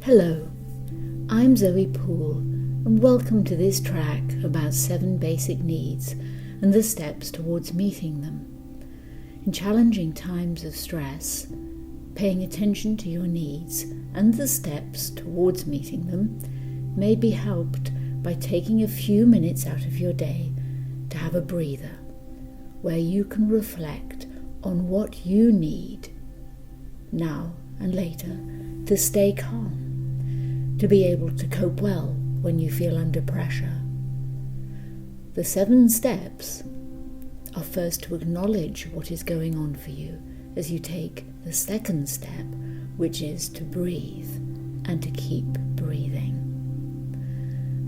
Hello, I'm Zoe Poole, and welcome to this track about 7 basic needs and the steps towards meeting them. In challenging times of stress, paying attention to your needs and the steps towards meeting them may be helped by taking a few minutes out of your day to have a breather, where you can reflect on what you need now and later to stay calm, to be able to cope well when you feel under pressure. The 7 steps are first to acknowledge what is going on for you as you take the second step, which is to breathe and to keep breathing.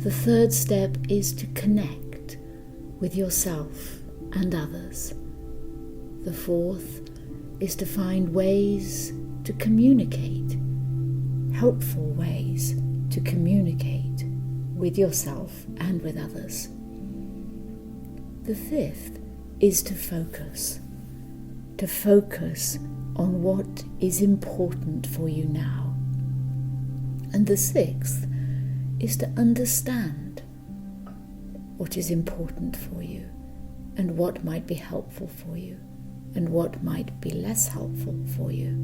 The third step is to connect with yourself and others. The fourth is to find ways to communicate, helpful ways to communicate with yourself and with others. The fifth is to focus on what is important for you now. And the sixth is to understand what is important for you and what might be helpful for you and what might be less helpful for you.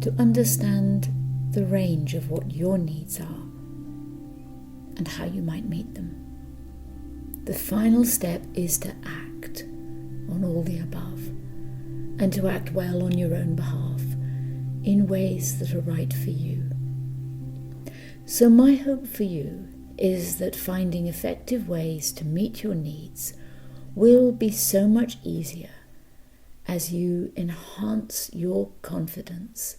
To understand the range of what your needs are and how you might meet them. The final step is to act on all the above and to act well on your own behalf in ways that are right for you. So my hope for you is that finding effective ways to meet your needs will be so much easier as you enhance your confidence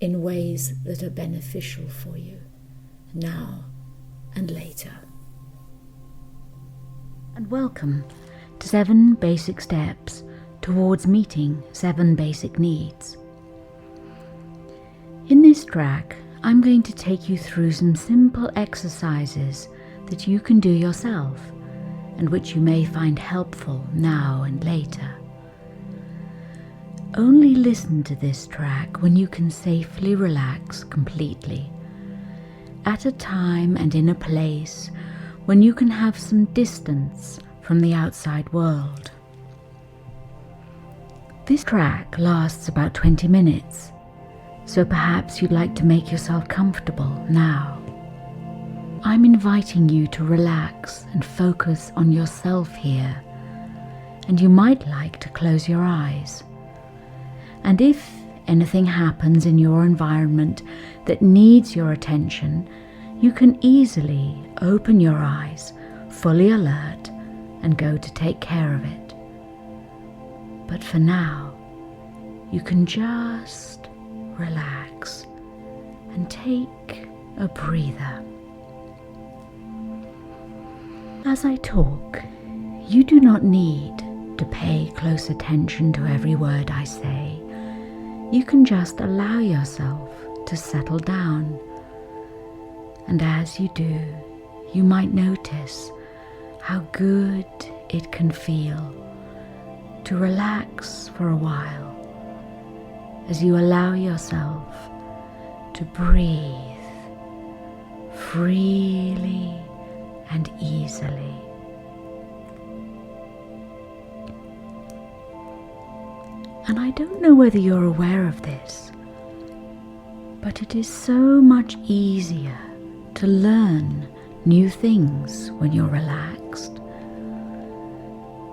in ways that are beneficial for you now and later. And welcome to 7 basic steps towards meeting 7 basic needs. In this track, I'm going to take you through some simple exercises that you can do yourself and which you may find helpful now and later. Only listen to this track when you can safely relax completely, at a time and in a place when you can have some distance from the outside world. This track lasts about 20 minutes, so perhaps you'd like to make yourself comfortable now. I'm inviting you to relax and focus on yourself here, and you might like to close your eyes. And if anything happens in your environment that needs your attention, you can easily open your eyes, fully alert, and go to take care of it. But for now, you can just relax and take a breather. As I talk, you do not need to pay close attention to every word I say. You can just allow yourself to settle down. And as you do, you might notice how good it can feel to relax for a while as you allow yourself to breathe freely and easily. And I don't know whether you're aware of this, but it is so much easier to learn new things when you're relaxed,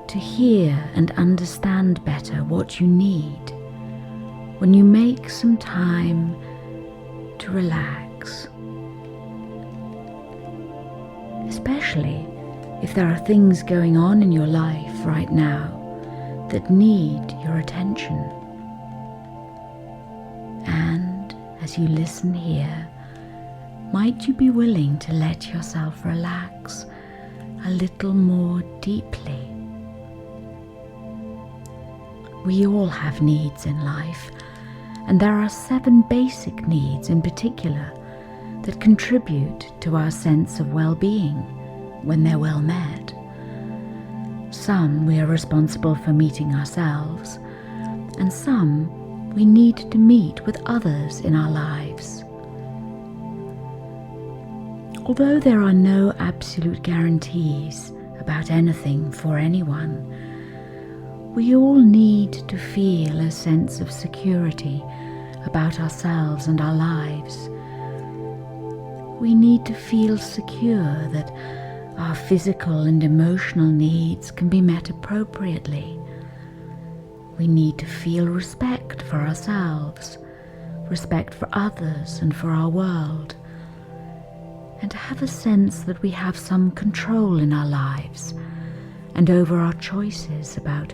to hear and understand better what you need when you make some time to relax. Especially if there are things going on in your life right now that need your attention. And as you listen here, might you be willing to let yourself relax a little more deeply? We all have needs in life, and there are 7 basic needs in particular that contribute to our sense of well-being when they're well met. Some we are responsible for meeting ourselves, and some we need to meet with others in our lives. Although there are no absolute guarantees about anything for anyone, we all need to feel a sense of security about ourselves and our lives. We need to feel secure that our physical and emotional needs can be met appropriately. We need to feel respect for ourselves, respect for others and for our world, and to have a sense that we have some control in our lives and over our choices about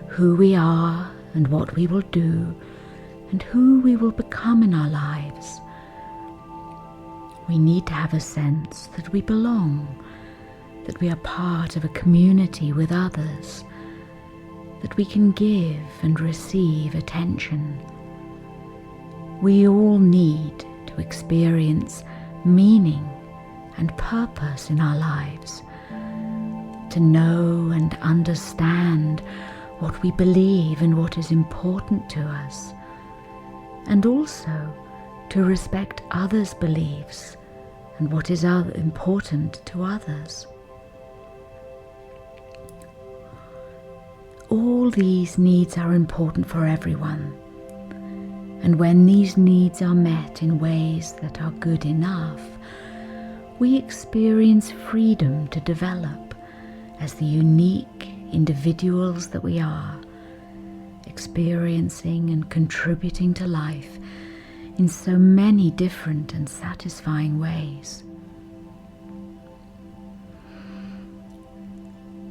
who we are and what we will do and who we will become in our lives. We need to have a sense that we belong, that we are part of a community with others, that we can give and receive attention. We all need to experience meaning and purpose in our lives, to know and understand what we believe and what is important to us, and also to respect others' beliefs and what is important to others. All these needs are important for everyone, and when these needs are met in ways that are good enough, we experience freedom to develop as the unique individuals that we are, experiencing and contributing to life in so many different and satisfying ways.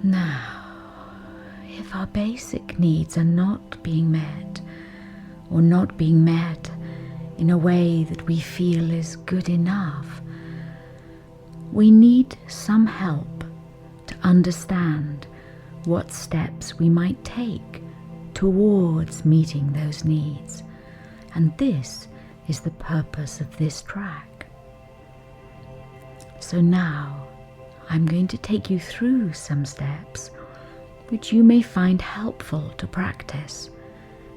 Now, if our basic needs are not being met, or not being met in a way that we feel is good enough, we need some help to understand what steps we might take towards meeting those needs. And this is the purpose of this track. So now I'm going to take you through some steps which you may find helpful to practice.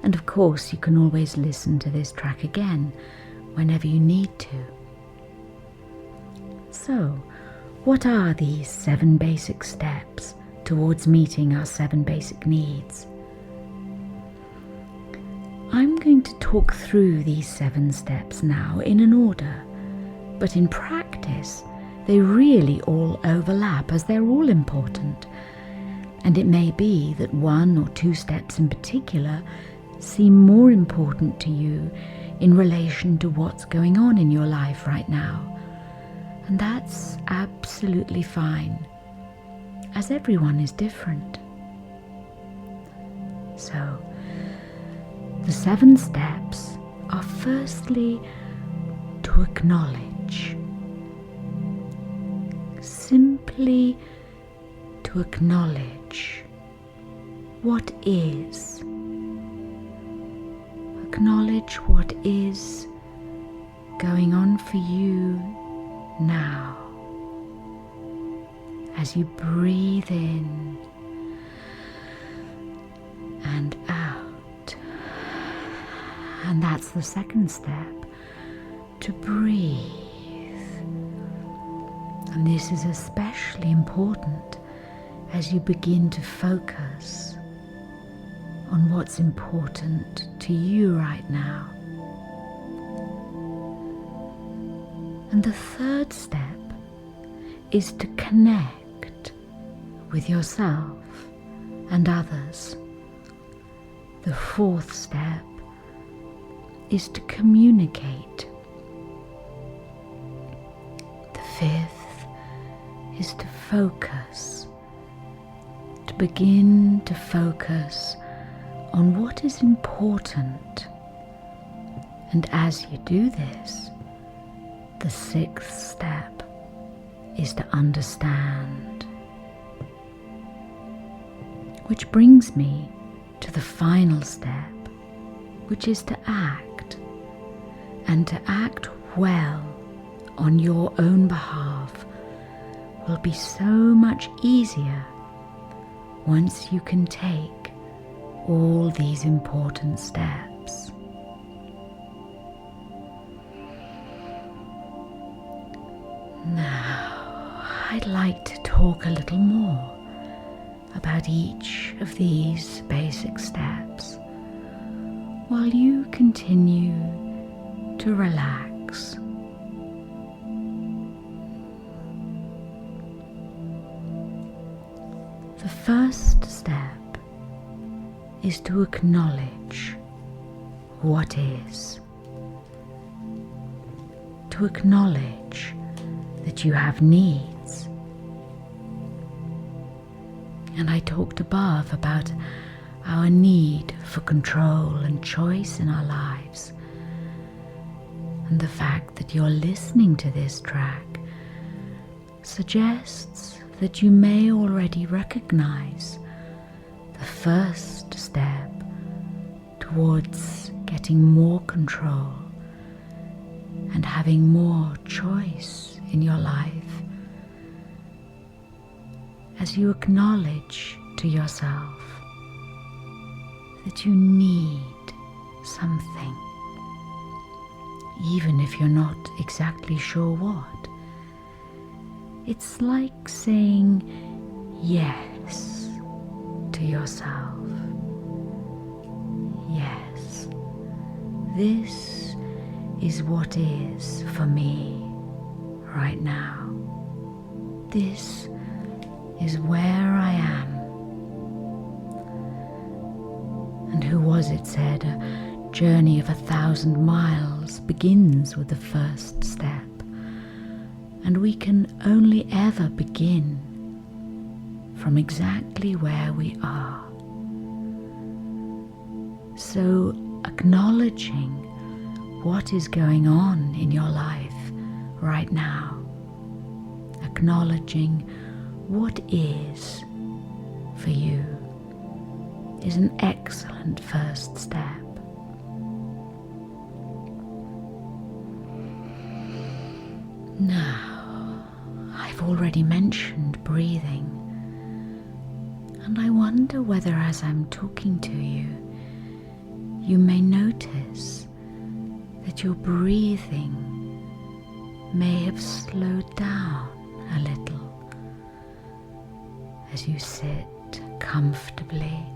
And of course, you can always listen to this track again whenever you need to. So, what are these 7 basic steps towards meeting our 7 basic needs? I'm going to talk through these 7 steps now in an order, but in practice, they really all overlap as they're all important. And it may be that 1 or 2 steps in particular seem more important to you in relation to what's going on in your life right now. And that's absolutely fine, as everyone is different. So, the 7 steps are firstly to acknowledge. Simply to acknowledge what is. Acknowledge what is going on for you now, as you breathe in and out. And that's the second step, to breathe. And this is especially important as you begin to focus on what's important to you right now. And the third step is to connect with yourself and others. The fourth step is to communicate. The fifth is to focus, to begin to focus on what is important. And as you do this, the sixth step is to understand. Which brings me to the final step, which is to act, and to act well on your own behalf will be so much easier once you can take all these important steps. Now, I'd like to talk a little more about each of these basic steps while you continue to relax. The first step is to acknowledge what is. To acknowledge that you have needs. And I talked above about our need for control and choice in our lives. And the fact that you're listening to this track suggests that you may already recognize the first step towards getting more control and having more choice in your life, as you acknowledge to yourself that you need something, even if you're not exactly sure what. It's like saying yes to yourself. Yes, this is what is for me right now. This is where I am. And who was it said, a journey of 1,000 miles begins with the first step, and we can only ever begin from exactly where we are. So acknowledging what is going on in your life right now, acknowledging what is for you, is an excellent first step. Now, I've already mentioned breathing, and I wonder whether as I'm talking to you, you may notice that your breathing may have slowed down a little as you sit comfortably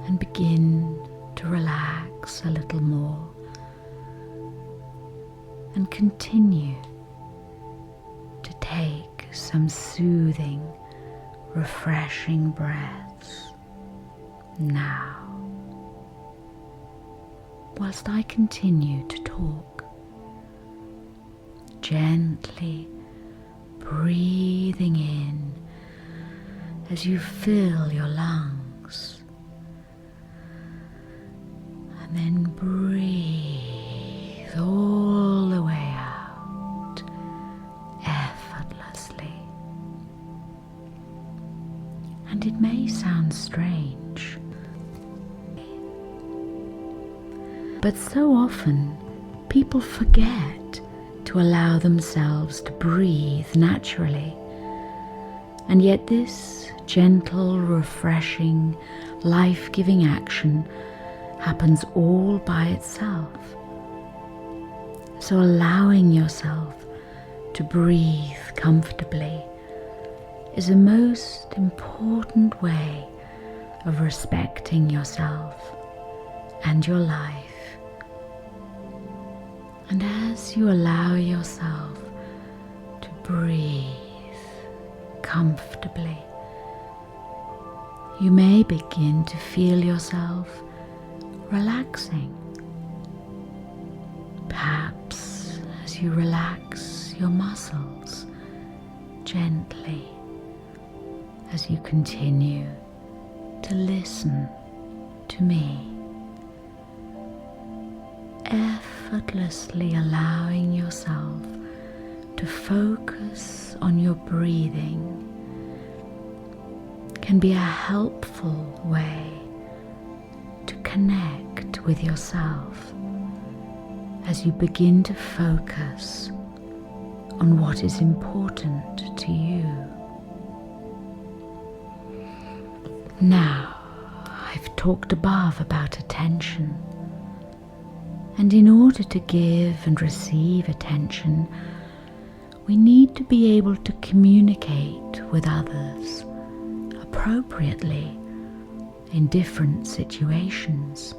and begin to relax a little more and continue to take some soothing, refreshing breaths now, whilst I continue to talk, gently breathing in as you fill your lungs, and then breathe all the way out effortlessly. And it may sound strange, but so often people forget to allow themselves to breathe naturally. And yet this gentle, refreshing, life-giving action happens all by itself. So allowing yourself to breathe comfortably is a most important way of respecting yourself and your life. And as you allow yourself to breathe comfortably, you may begin to feel yourself relaxing. Perhaps as you relax your muscles gently, as you continue to listen to me, effortlessly allowing yourself to focus on your breathing can be a helpful way to connect with yourself as you begin to focus on what is important to you. Now, I've talked above about attention, and in order to give and receive attention, we need to be able to communicate with others appropriately in different situations.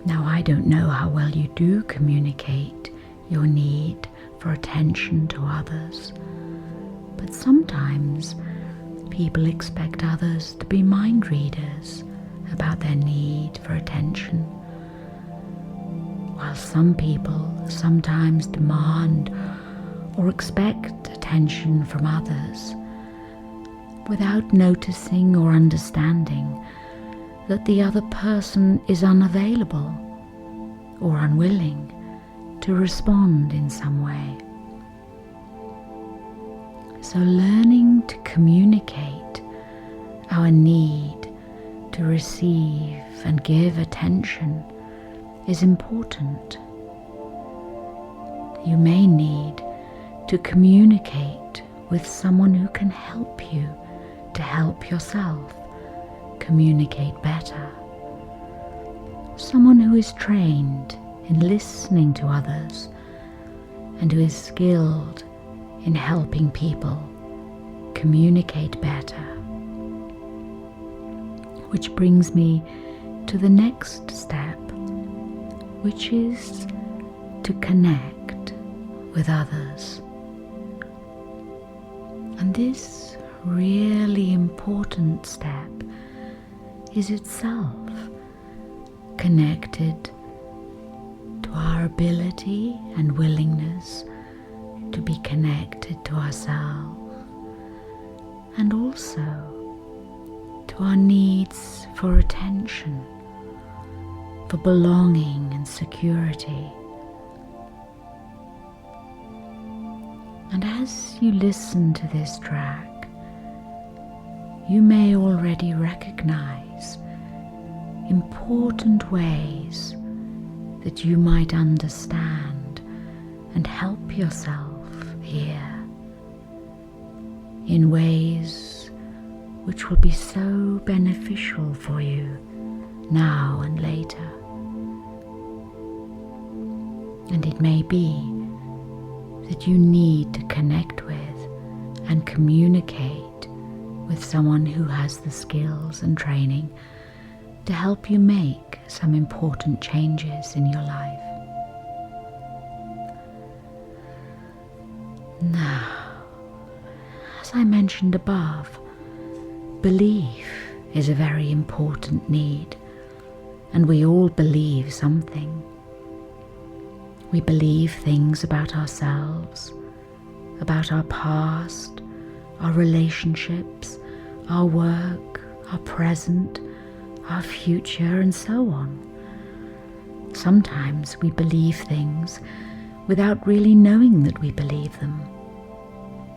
Now, I don't know how well you do communicate your need for attention to others, but sometimes people expect others to be mind readers about their need for attention, while some people sometimes demand or expect attention from others without noticing or understanding that the other person is unavailable or unwilling to respond in some way. So learning to communicate our need to receive and give attention is important. You may need to communicate with someone who can help you to help yourself communicate better. Someone who is trained in listening to others and who is skilled in helping people communicate better. Which brings me to the next step, which is to connect with others. And this really important step is itself connected to our ability and willingness to be connected to ourselves, and also to our needs for attention, for belonging and security. And as you listen to this track, you may already recognize important ways that you might understand and help yourself here in ways which will be so beneficial for you now and later. And it may be that you need to connect with and communicate with someone who has the skills and training to help you make some important changes in your life. Now, as I mentioned above, belief is a very important need, and we all believe something. We believe things about ourselves, about our past, our relationships, our work, our present, our future, and so on. Sometimes we believe things without really knowing that we believe them.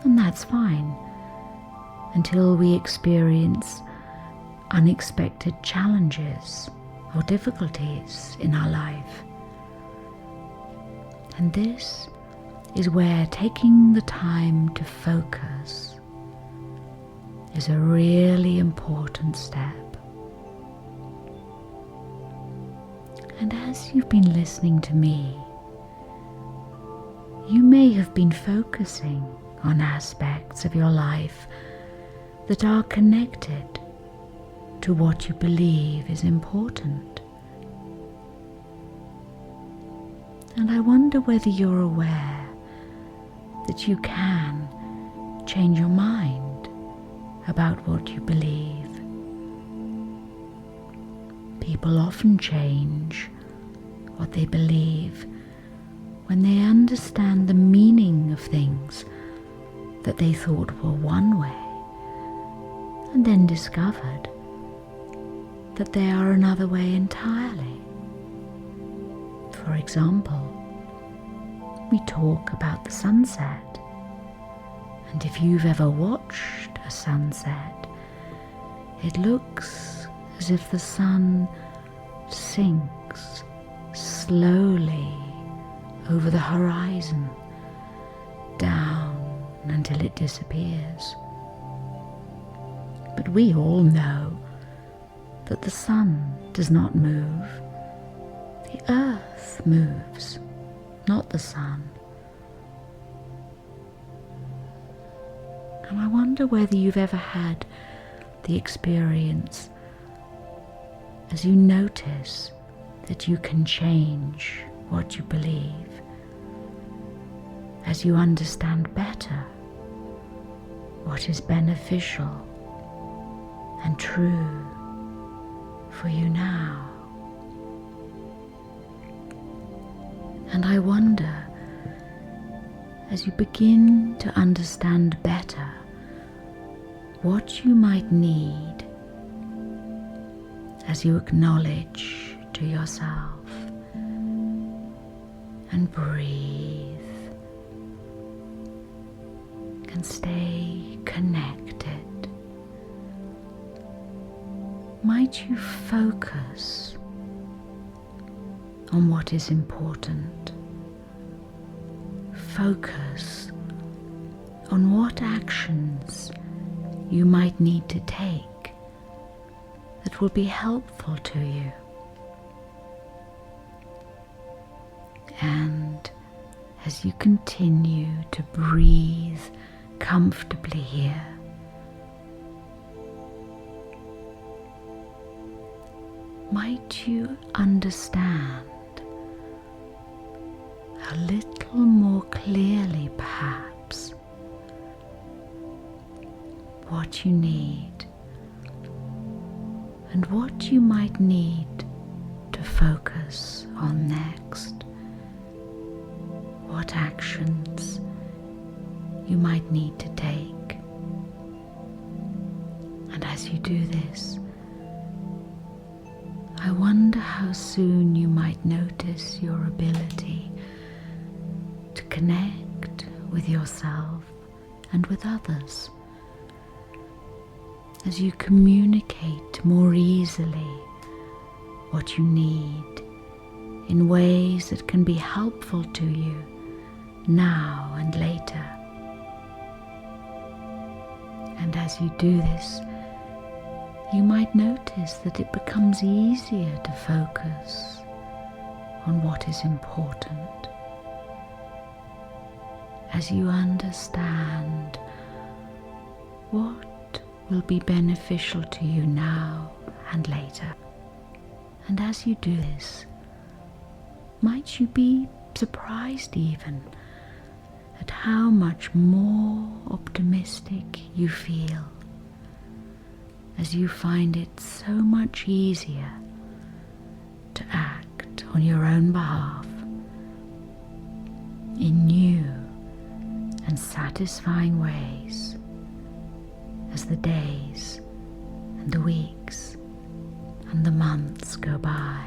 And that's fine, until we experience unexpected challenges or difficulties in our life. And this is where taking the time to focus is a really important step. And as you've been listening to me, you may have been focusing on aspects of your life that are connected to what you believe is important. And I wonder whether you're aware that you can change your mind about what you believe. People often change what they believe when they understand the meaning of things that they thought were one way, and then discovered that they are another way entirely. For example, we talk about the sunset, and if you've ever watched a sunset, it looks as if the sun sinks slowly over the horizon, down until it disappears. But we all know that the sun does not move. The earth moves, not the sun. And I wonder whether you've ever had the experience as you notice that you can change what you believe, as you understand better what is beneficial and true for you now. And I wonder, as you begin to understand better what you might need, as you acknowledge to yourself and breathe and stay connected, might you focus on what is important? Focus on what actions you might need to take that will be helpful to you. And as you continue to breathe comfortably here, might you understand a little more clearly, perhaps, what you need and what you might need to focus on next, what actions you might need to take. And as you do this, I wonder how soon you might notice your ability to connect with yourself and with others, as you communicate more easily what you need in ways that can be helpful to you now and later. And as you do this, you might notice that it becomes easier to focus on what is important, as you understand what will be beneficial to you now and later. And as you do this, might you be surprised even at how much more optimistic you feel, as you find it so much easier to act on your own behalf in new and satisfying ways, as the days and the weeks and the months go by.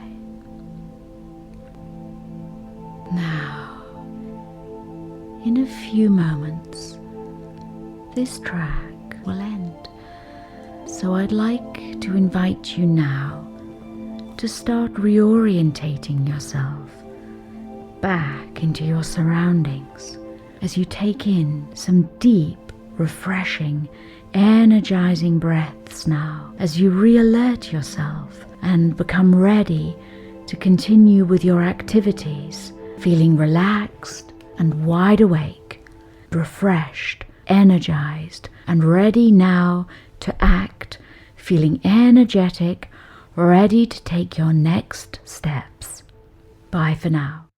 Now, in a few moments, this track will end. So I'd like to invite you now to start reorientating yourself back into your surroundings as you take in some deep, refreshing, energizing breaths now, as you re-alert yourself and become ready to continue with your activities, feeling relaxed and wide awake, refreshed, energized, and ready now to act, feeling energetic, ready to take your next steps. Bye for now.